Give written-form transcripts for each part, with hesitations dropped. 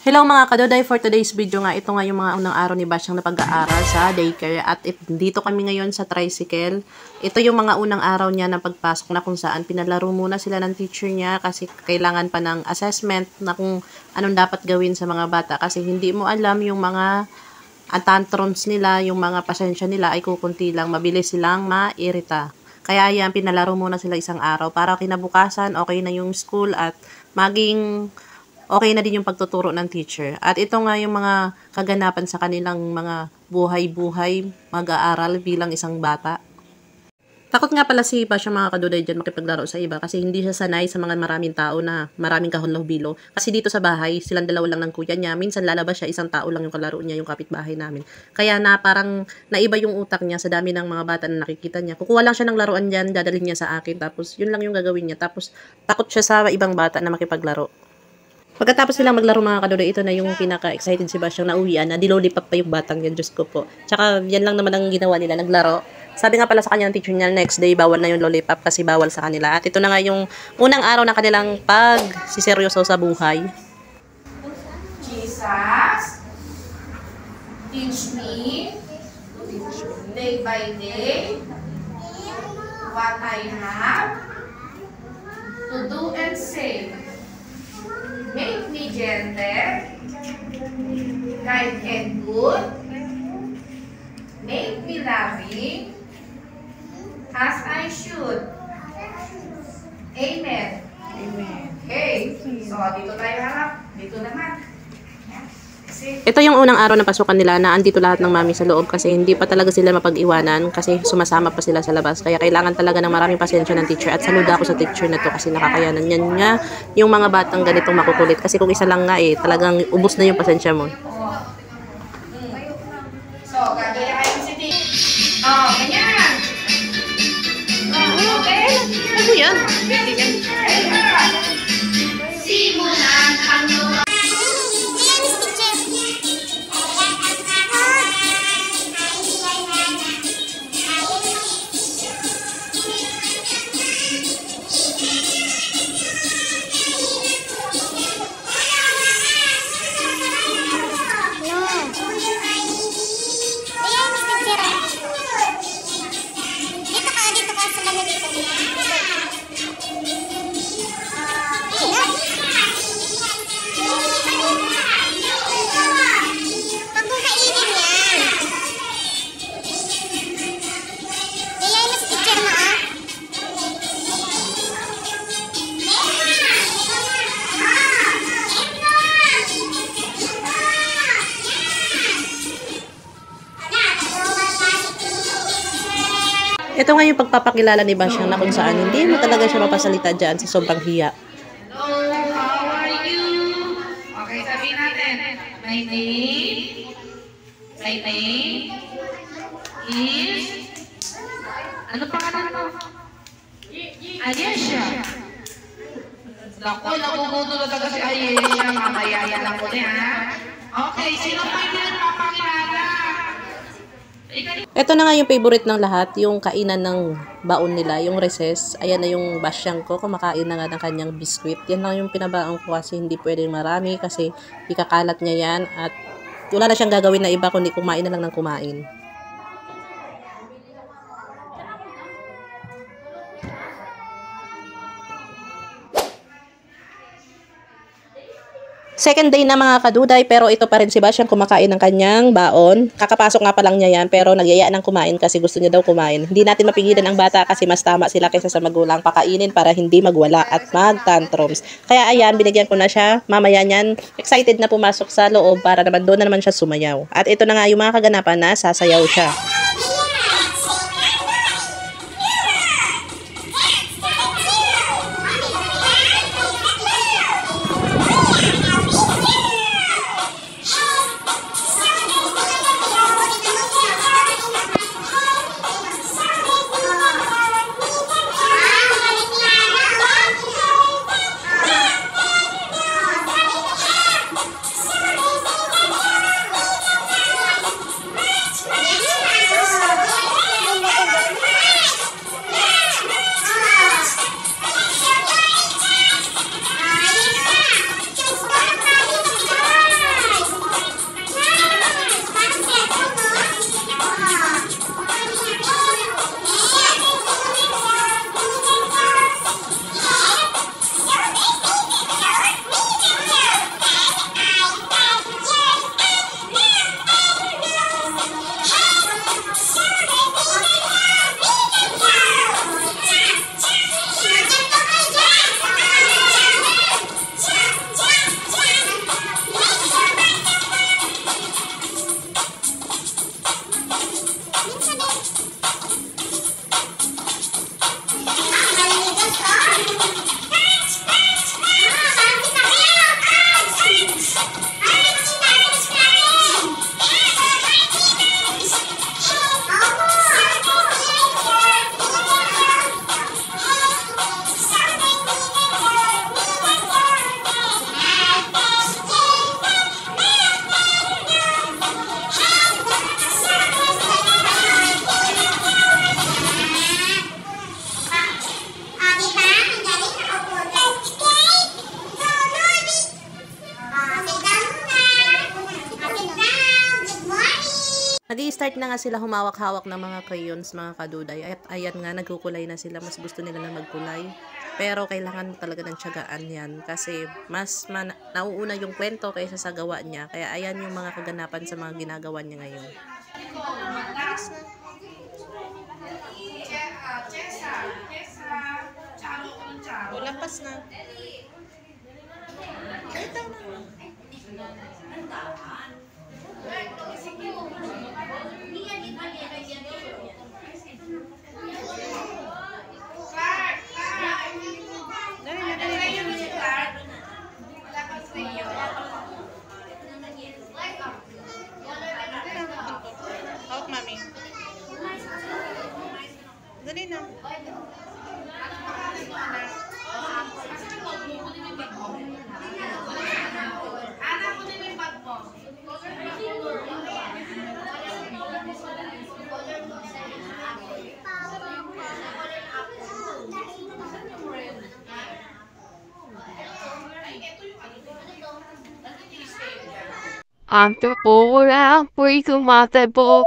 Hello mga kadoday, for today's video nga, ito nga yung mga unang araw ni Basyang na pag-aaral sa daycare at dito kami ngayon sa tricycle. Ito yung mga unang araw niya ng pagpasok na kung saan pinalaro muna sila ng teacher niya kasi kailangan pa ng assessment na kung anong dapat gawin sa mga bata kasi hindi mo alam yung mga tantrums nila, yung mga pasensya nila ay kukunti lang, mabilis silang mairita. Kaya yan, pinalaro muna sila isang araw para kinabukasan, okay na yung school at maging okay na din yung pagtuturo ng teacher. At ito nga yung mga kaganapan sa kanilang mga buhay-buhay mag-aaral bilang isang bata. Takot nga pala si Basyang mga kaduday dyan makipaglaro sa iba kasi hindi siya sanay sa mga maraming tao na maraming kahon-lahubilo. Kasi dito sa bahay, silang dalawa lang ng kuya niya. Minsan lalabas siya, isang tao lang yung kalaro niya, yung kapitbahay namin. Kaya na parang naiba yung utak niya sa dami ng mga bata na nakikita niya. Kukuha lang siya ng laruan dyan, dadalhin niya sa akin. Tapos yun lang yung gagawin niya. Tapos takot siya sa ibang bata na makipaglaro. Pagkatapos nilang maglaro mga kaduday, ito na yung pinaka-excited si Basyang na uwian na dilolipap pa yung batang yan, Diyos ko po. Tsaka yan lang naman ang ginawa nila, naglaro. Sabi nga pala sa kanya ng teacher niya, next day bawal na yung lollipop kasi bawal sa kanila. At ito na nga yung unang araw ng kanilang pag-siseryoso sa buhay. Jesus, teach me, day by day, what I have to do and say. Make me gentle, kind and good. Make me loving, as I should. Amen. Amen. Okay. So, dito tayo harap. Dito naman. Ito yung unang araw na pasukan nila na andito lahat ng mami sa loob kasi hindi pa talaga sila mapag-iwanan kasi sumasama pa sila sa labas. Kaya kailangan talaga ng maraming pasensya ng teacher at saluda ako sa teacher na to kasi nakakayanan yan nga yung mga batang ganitong makukulit. Kasi kung isa lang nga talagang ubos na yung pasensya mo. So, gagawin kayo si T. Oh, ganyan. Okay? Ano yan? Simulan ang luwa. Ito nga yung pagpapakilala ni Basyang na kung saan hindi mo talaga siya mapasalita dyan sa sobrang hiya. Hello, how are you? Okay, sabihin natin. My name is, ano pangalan mo? Ayesha. Naku, nagugutulo talaga si Ayesha. Mamaya lang ko na, ha? Okay, sino pa yung pinapakilala? Ito na nga yung favorite ng lahat, yung kainan ng baon nila, yung recess. Ayan na yung Basyang ko, kumakain na nga ng kanyang biskwit. Yan lang yung pinabaon ko kasi hindi pwedeng marami kasi ikakalat niya yan at wala na siyang gagawin na iba kundi kumain na lang ng kumain. Second day na mga kaduday, pero ito pa rin si Basyang kumakain ng kanyang baon. Kakapasok nga pa lang niya yan, pero nagyaya ng kumain kasi gusto niya daw kumain. Hindi natin mapigilan ang bata kasi mas tama sila kaysa sa magulang. Pakainin para hindi magwala at mag-tantrums. Kaya ayan, binigyan ko na siya. Mamaya niyan, excited na pumasok sa loob para naman doon na naman siya sumayaw. At ito na nga yung mga kaganapan na sasayaw siya. Nag-i-start na nga sila humawak-hawak ng mga crayons, mga kaduday. At ayan nga, nagkukulay na sila. Mas gusto nila na magkulay. Pero kailangan talaga ng tiyagaan yan. Kasi nauuna yung kwento kaysa sa gawa niya. Kaya ayan yung mga kaganapan sa mga ginagawa niya ngayon. Lapas na. Ito na. Out, mami. Dali na. Anak ko din yung bag mo. Antropura, pui tumatakbo.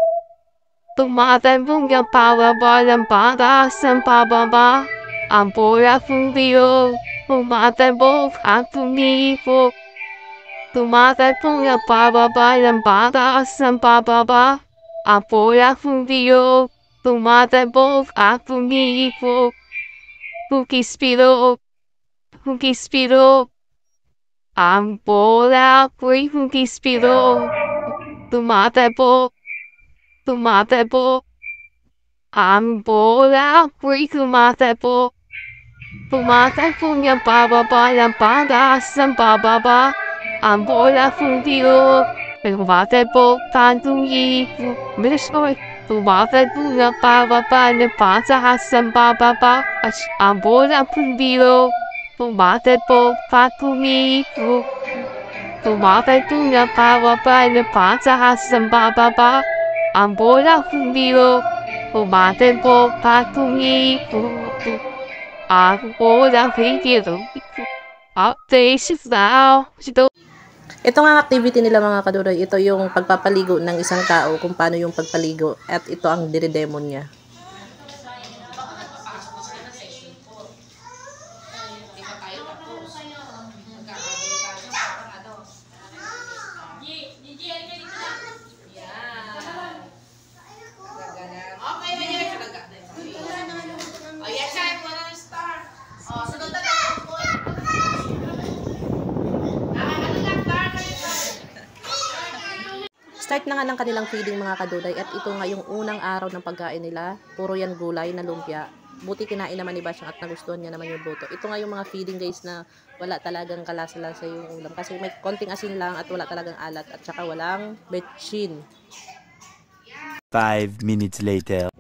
Tumatakbo ng pababa ng batas ng pababa. Ang bola fundiyo, tumatakbo at tumipo. Tumatakbo ng pababa ng batas ng pababa. Ang bola fundiyo, tumatakbo at tumipo. Hukispiro, hukispiro. Ang bola po'y humispiro, tumatakbo, tumatakbo. Ang bola po'y tumatakbo, tumatakbo ng pababa ng batas ng pababa. Ang bola fundiyo, tumatakbo, tantumipo, milisoy. Tumatakbo ng pababa ng batas ng pababa. Ang bola fundiyo, tumatakbo, patumipo. Tumatakbo ng pababa ng batas ng pababa. Ang bola fundiyo, tumatakbo, patumipo. Ang bola fundiyo, Ito nga activity nila, mga kaduday. Ito yung pagpapaligo ng isang tao, kung paano yung pagpaligo. At ito ang dinidemo niya. Start na nga ng kanilang feeding, mga kaduday, at ito nga yung unang araw ng pagkain nila. Puro yan gulay na lumpia. Buti kinain naman ni Basyang at nagustuhan niya naman yung luto. Ito nga yung mga feeding, guys, na wala talagang kalasa-lasa yung ulam. Kasi may konting asin lang at wala talagang alat at saka walang betchin. 5 minutes later.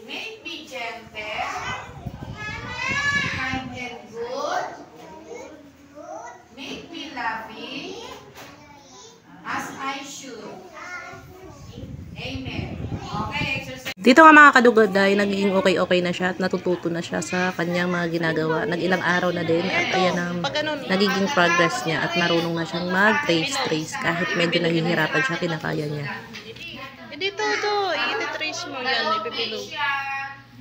Make me gentle, kind and good. Make me loving, as I should. Amen. Okay, exercise. Dito nga, mga kaduday, nagiging okay na siya at natututo na siya sa kanyang mga ginagawa. Nag-ilang araw na din at ayan ang nagiging progress niya at marunong na siyang mag-trace. Kahit medyo nahihirapan siya, kinakaya niya. Dito, i-trace mo yan, ipipilo.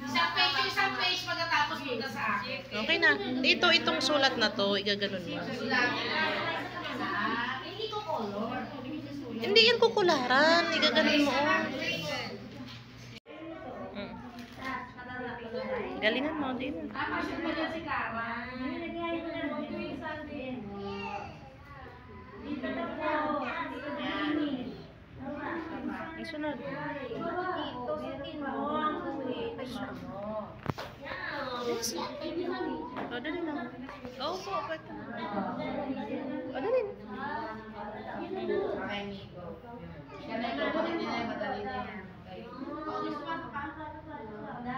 Isang page pagkatapos punta sa akin. Okay na. Dito, itong sulat na to, igaganon mo. Hindi yan kukularan, igaganon mo. Galingan mo din. Isunod. O, dali na. Oo po, pwede. O, dali na.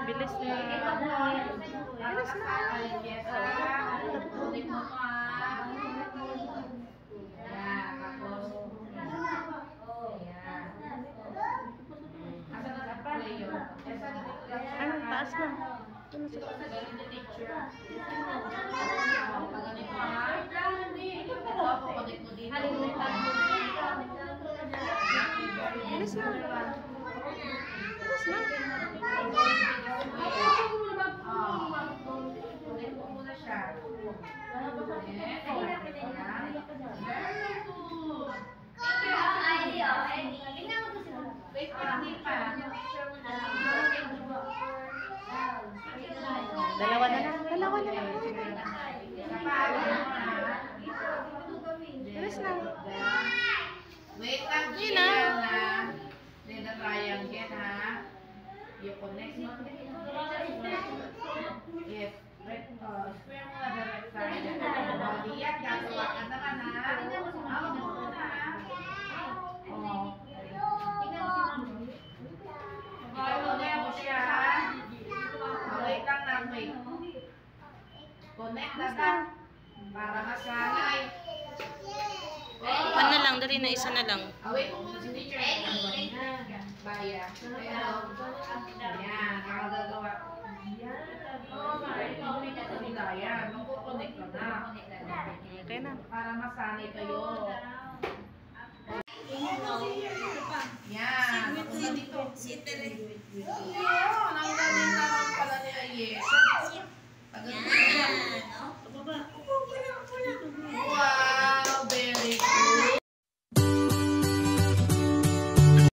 Bilis na. Bilis na. Ano, taas na. Bilis na. Bilis na. Connect mo muna siya. Wait pa, hindi pa. Dalawa na lang. Dalawa na lang. Bilis na. Wait lang, Yun na. Then the triangle, ha? You connect mo. Yes. Square mo na the rectangle. Diyan, gagawa ka naman, ha? Hawak mo muna, ha? Oo. Connect mo siya, ha? Wait lang na, wait. Connect na ka. Para masanay. One na lang. Dali na. Isa na lang. Away mo muna si teacher. Baya. Ayan, nakagagawa. Ayan, magkukonek ka na. Okay na. Para masanay kayo. Yan, mapunta dito.